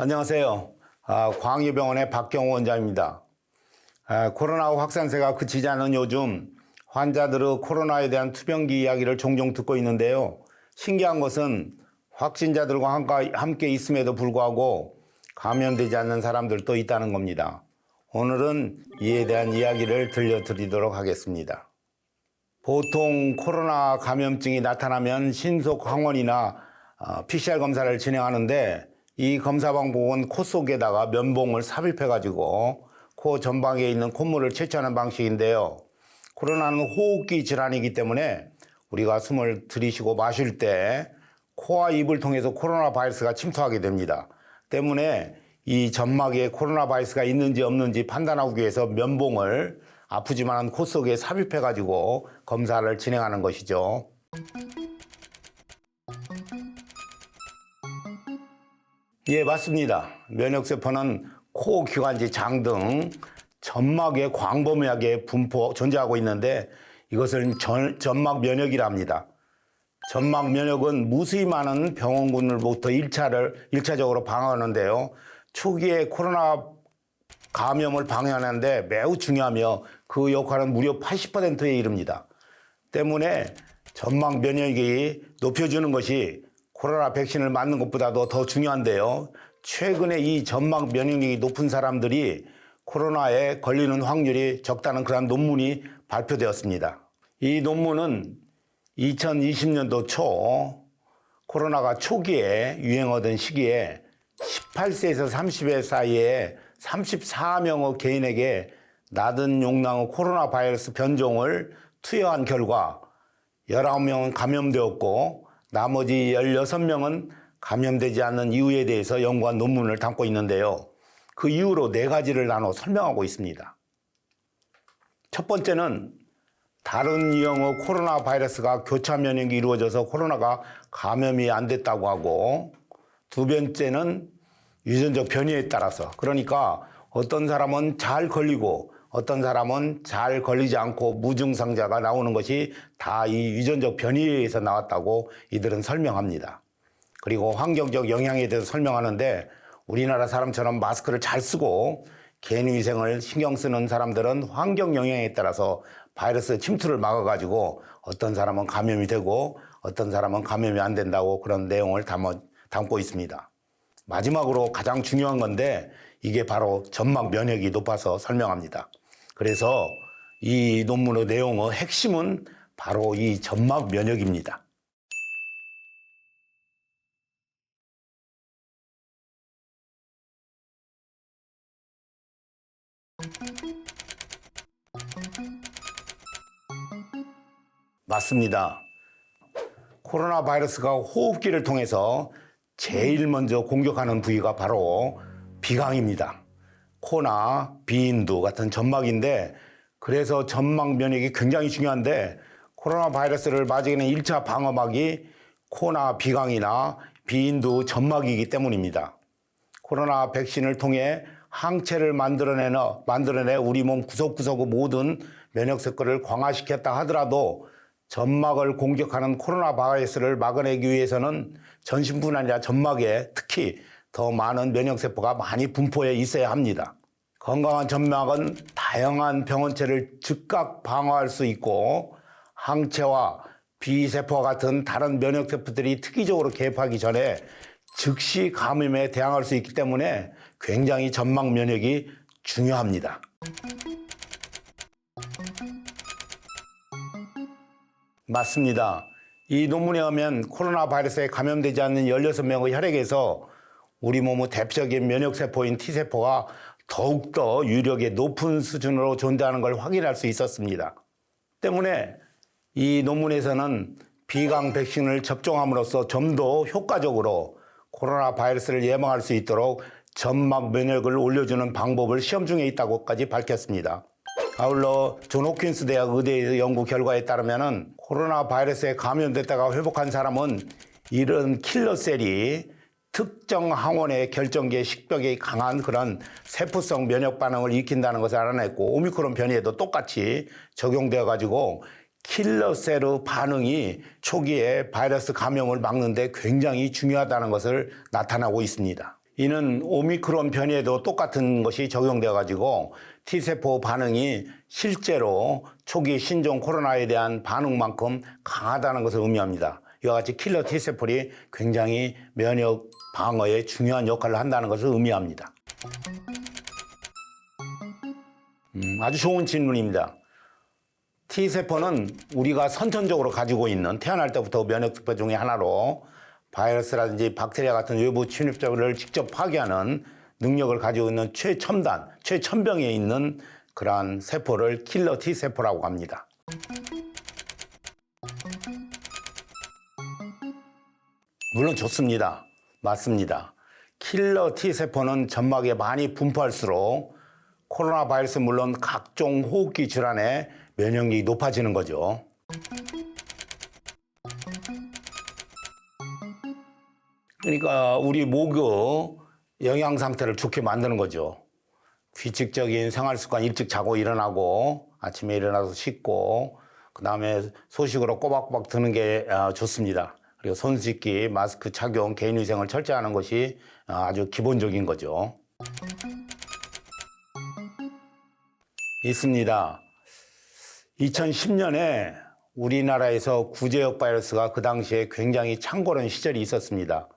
안녕하세요. 광의병원의 박경호 원장입니다. 코로나 확산세가 그치지 않은 요즘 환자들의 코로나에 대한 투병기 이야기를 종종 듣고 있는데요. 신기한 것은 확진자들과 함께 있음에도 불구하고 감염되지 않는 사람들도 있다는 겁니다. 오늘은 이에 대한 이야기를 들려드리도록 하겠습니다. 보통 코로나 감염증이 나타나면 신속 항원이나 PCR 검사를 진행하는데 이 검사 방법은 코 속에다가 면봉을 삽입해가지고 코 전방에 있는 콧물을 채취하는 방식인데요. 코로나는 호흡기 질환이기 때문에 우리가 숨을 들이쉬고 마실 때 코와 입을 통해서 코로나 바이러스가 침투하게 됩니다. 때문에 이 점막에 코로나 바이러스가 있는지 없는지 판단하기 위해서 면봉을 아프지만 코 속에 삽입해가지고 검사를 진행하는 것이죠. 예, 맞습니다. 면역세포는 코, 기관지, 장 등 점막에 광범위하게 존재하고 있는데 이것을 점막 면역이라 합니다. 점막 면역은 무수히 많은 병원군으로부터 1차적으로 방어하는데요. 초기에 코로나 감염을 방어하는데 매우 중요하며 그 역할은 무려 80%에 이릅니다. 때문에 점막 면역이 높여주는 것이 코로나 백신을 맞는 것보다도 더 중요한데요. 최근에 이 점막 면역력이 높은 사람들이 코로나에 걸리는 확률이 적다는 그런 논문이 발표되었습니다. 이 논문은 2020년도 초 코로나가 초기에 유행하던 시기에 18세에서 30세 사이에 34명의 개인에게 낮은 용량의 코로나 바이러스 변종을 투여한 결과 19명은 감염되었고 나머지 16명은 감염되지 않는 이유에 대해서 연구한 논문을 담고 있는데요. 그 이유로 4가지를 나눠 설명하고 있습니다. 첫 번째는 다른 유형의 코로나 바이러스가 교차 면역이 이루어져서 코로나가 감염이 안 됐다고 하고, 두 번째는 유전적 변이에 따라서, 그러니까 어떤 사람은 잘 걸리고 어떤 사람은 잘 걸리지 않고 무증상자가 나오는 것이 다 이 유전적 변이에 의해서 나왔다고 이들은 설명합니다. 그리고 환경적 영향에 대해서 설명하는데 우리나라 사람처럼 마스크를 잘 쓰고 개인위생을 신경 쓰는 사람들은 환경 영향에 따라서 바이러스 침투를 막아가지고 어떤 사람은 감염이 되고 어떤 사람은 감염이 안 된다고 그런 내용을 담고 있습니다. 마지막으로 가장 중요한 건데 이게 바로 점막 면역이 높아서 설명합니다. 그래서 이 논문의 내용의 핵심은 바로 이 점막 면역입니다. 맞습니다. 코로나 바이러스가 호흡기를 통해서 제일 먼저 공격하는 부위가 바로 비강입니다. 코나 비인두 같은 점막인데 그래서 점막 면역이 굉장히 중요한데 코로나 바이러스를 맞이하는 1차 방어막이 코나 비강이나 비인두 점막이기 때문입니다. 코로나 백신을 통해 항체를 만들어내 우리 몸 구석구석의 모든 면역세포를 강화시켰다 하더라도 점막을 공격하는 코로나 바이러스를 막아내기 위해서는 전신뿐 아니라 점막에 특히 더 많은 면역세포가 많이 분포해 있어야 합니다. 건강한 점막은 다양한 병원체를 즉각 방어할 수 있고 항체와 B세포와 같은 다른 면역세포들이 특이적으로 개입하기 전에 즉시 감염에 대항할 수 있기 때문에 굉장히 점막 면역이 중요합니다. 맞습니다. 이 논문에 의하면 코로나 바이러스에 감염되지 않는 16명의 혈액에서 우리 몸의 대표적인 면역세포인 T세포가 더욱더 유력에 높은 수준으로 존재하는 걸 확인할 수 있었습니다. 때문에 이 논문에서는 비강 백신을 접종함으로써 좀 더 효과적으로 코로나 바이러스를 예방할 수 있도록 점막 면역을 올려주는 방법을 시험 중에 있다고까지 밝혔습니다. 아울러 존 홉킨스 대학 의대 연구 결과에 따르면 코로나 바이러스에 감염됐다가 회복한 사람은 이런 킬러셀이 특정 항원의 결정계 식벽에 강한 그런 세포성 면역 반응을 일으킨다는 것을 알아냈고 오미크론 변이에도 똑같이 적용되어 가지고 킬러셀의 반응이 초기에 바이러스 감염을 막는 데 굉장히 중요하다는 것을 나타나고 있습니다. 이는 오미크론 변이에도 똑같은 것이 적용되어 가지고 T세포 반응이 실제로 초기 신종 코로나에 대한 반응만큼 강하다는 것을 의미합니다. 이와 같이 킬러 T세포들이 굉장히 면역 방어에 중요한 역할을 한다는 것을 의미합니다. 아주 좋은 질문입니다. T세포는 우리가 선천적으로 가지고 있는 태어날 때부터 면역세포 중에 하나로 바이러스라든지 박테리아 같은 외부 침입자를 직접 파괴하는 능력을 가지고 있는 최첨단, 최첨병에 있는 그러한 세포를 킬러 T세포라고 합니다. 물론 좋습니다. 맞습니다. 킬러 T세포는 점막에 많이 분포할수록 코로나 바이러스 물론 각종 호흡기 질환에 면역력이 높아지는 거죠. 그러니까 우리 목의 영양 상태를 좋게 만드는 거죠. 규칙적인 생활 습관 일찍 자고 일어나고 아침에 일어나서 씻고 그다음에 소식으로 꼬박꼬박 드는 게 좋습니다. 그리고 손 씻기, 마스크 착용, 개인위생을 철저히 하는 것이 아주 기본적인 거죠. 있습니다. 2010년에 우리나라에서 구제역 바이러스가 그 당시에 굉장히 창궐한 시절이 있었습니다.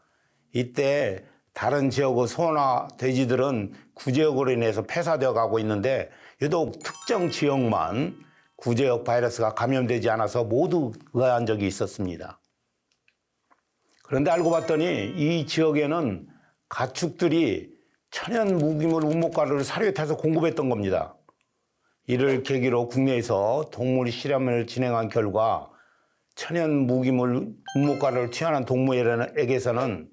이때 다른 지역의 소나 돼지들은 구제역으로 인해서 폐사되어 가고 있는데 유독 특정 지역만 구제역 바이러스가 감염되지 않아서 모두 의아한 적이 있었습니다. 그런데 알고 봤더니 이 지역에는 가축들이 천연 무기물 운목가루를 사료에 타서 공급했던 겁니다. 이를 계기로 국내에서 동물 실험을 진행한 결과 천연 무기물 운목가루를 투여하는 동물에게서는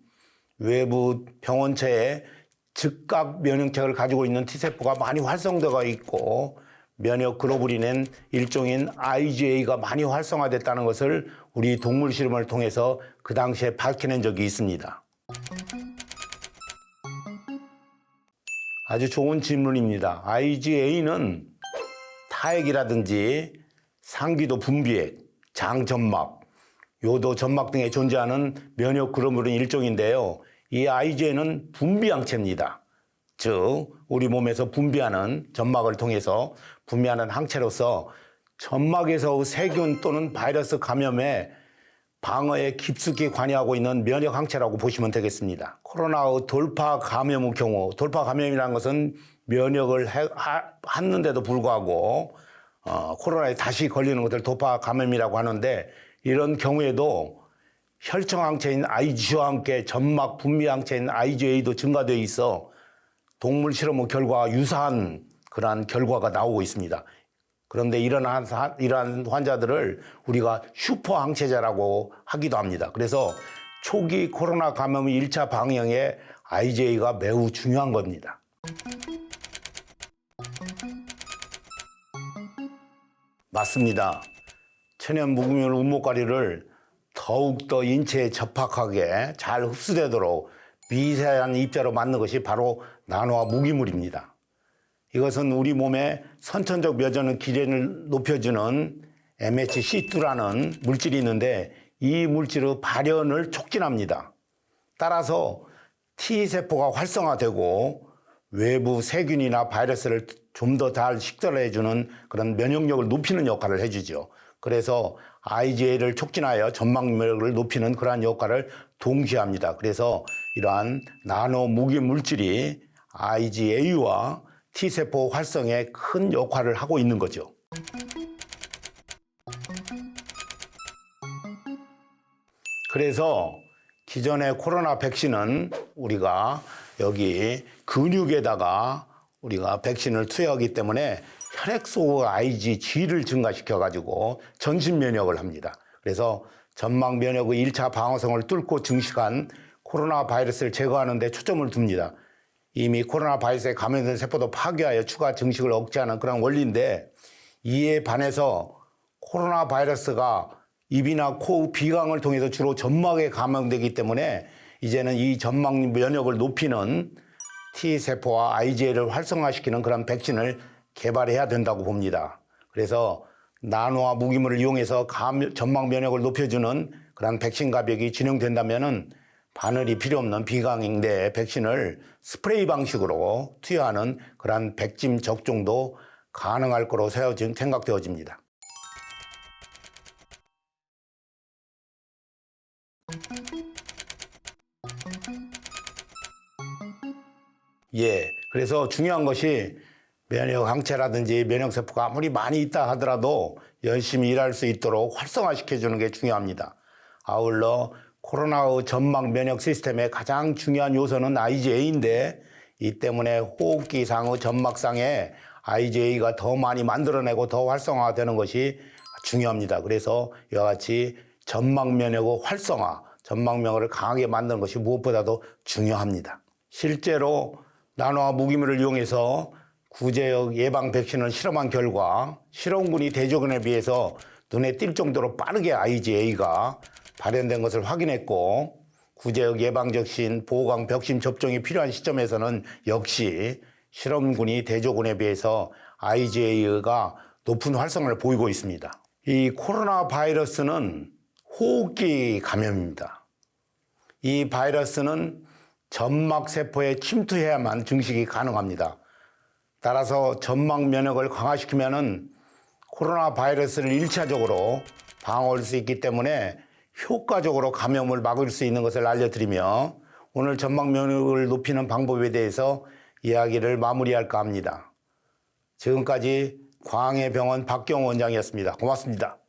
외부 병원체에 즉각 면역력을 가지고 있는 T세포가 많이 활성화되어 있고 면역 글로불린인 일종인 IgA가 많이 활성화됐다는 것을 우리 동물 실험을 통해서 그 당시에 밝혀낸 적이 있습니다. 아주 좋은 질문입니다. IgA는 타액이라든지 상기도 분비액, 장점막, 요도 점막 등에 존재하는 면역 글로불린 일종인데요. 이 IgA는 분비항체입니다. 즉 우리 몸에서 분비하는 점막을 통해서 분비하는 항체로서 점막에서 세균 또는 바이러스 감염에 방어에 깊숙이 관여하고 있는 면역 항체라고 보시면 되겠습니다. 코로나의 돌파 감염의 경우, 돌파 감염이라는 것은 면역을 했는데도 불구하고 코로나에 다시 걸리는 것을 돌파 감염이라고 하는데 이런 경우에도 혈청 항체인 IgG와 함께 점막 분비 항체인 IgA도 증가되어 있어 동물 실험 결과와 유사한 그러한 결과가 나오고 있습니다. 그런데 이러한 환자들을 우리가 슈퍼 항체자라고 하기도 합니다. 그래서 초기 코로나 감염의 1차 방역에 IgA가 매우 중요한 겁니다. 맞습니다. 천연 무기물 운목가루를 더욱더 인체에 접합하게 잘 흡수되도록 미세한 입자로 만든 것이 바로 나노화 무기물입니다. 이것은 우리 몸의 선천적 묘전 기전을 높여주는 MHC2라는 물질이 있는데 이 물질의 발현을 촉진합니다. 따라서 T세포가 활성화되고 외부 세균이나 바이러스를 좀 더 잘 식별해주는 그런 면역력을 높이는 역할을 해주죠. 그래서 IgA를 촉진하여 점막 면역을 높이는 그러한 역할을 동시에 합니다. 그래서 이러한 나노 무기 물질이 IgA와 T세포 활성에 큰 역할을 하고 있는 거죠. 그래서 기존의 코로나 백신은 우리가 여기 근육에다가 우리가 백신을 투여하기 때문에 혈액 속 IgG를 증가시켜가지고 전신 면역을 합니다. 그래서 점막 면역의 1차 방어성을 뚫고 증식한 코로나 바이러스를 제거하는 데 초점을 둡니다. 이미 코로나 바이러스에 감염된 세포도 파괴하여 추가 증식을 억제하는 그런 원리인데 이에 반해서 코로나 바이러스가 입이나 코, 비강을 통해서 주로 점막에 감염되기 때문에 이제는 이 점막 면역을 높이는 T세포와 IgA를 활성화시키는 그런 백신을 개발해야 된다고 봅니다. 그래서 나노화 무기물을 이용해서 점막 면역을 높여주는 그런 백신 갑력이 진행된다면은 바늘이 필요 없는 비강행대 백신을 스프레이 방식으로 투여하는 그러한 백짐 접종도 가능할 거로 생각되어집니다. 그래서 중요한 것이 면역 항체라든지 면역세포가 아무리 많이 있다 하더라도 열심히 일할 수 있도록 활성화시켜주는 게 중요합니다. 아울러 코로나의 점막 면역 시스템의 가장 중요한 요소는 IgA인데 이 때문에 호흡기상의 점막상에 IgA가 더 많이 만들어내고 더 활성화되는 것이 중요합니다. 그래서 이와 같이 점막 면역의 활성화, 점막 면역을 강하게 만드는 것이 무엇보다도 중요합니다. 실제로 나노화 무기물을 이용해서 구제역 예방 백신을 실험한 결과 실험군이 대조군에 비해서 눈에 띌 정도로 빠르게 IgA가 발현된 것을 확인했고 구제역 예방적신 보호광 백신 접종이 필요한 시점에서는 역시 실험군이 대조군에 비해서 IgA가 높은 활성을 보이고 있습니다. 이 코로나 바이러스는 호흡기 감염입니다. 이 바이러스는 점막세포에 침투해야만 증식이 가능합니다. 따라서 점막 면역을 강화시키면은 코로나 바이러스를 1차적으로 방어할 수 있기 때문에 효과적으로 감염을 막을 수 있는 것을 알려드리며 오늘 점막 면역을 높이는 방법에 대해서 이야기를 마무리할까 합니다. 지금까지 광해병원 박경호 원장이었습니다. 고맙습니다.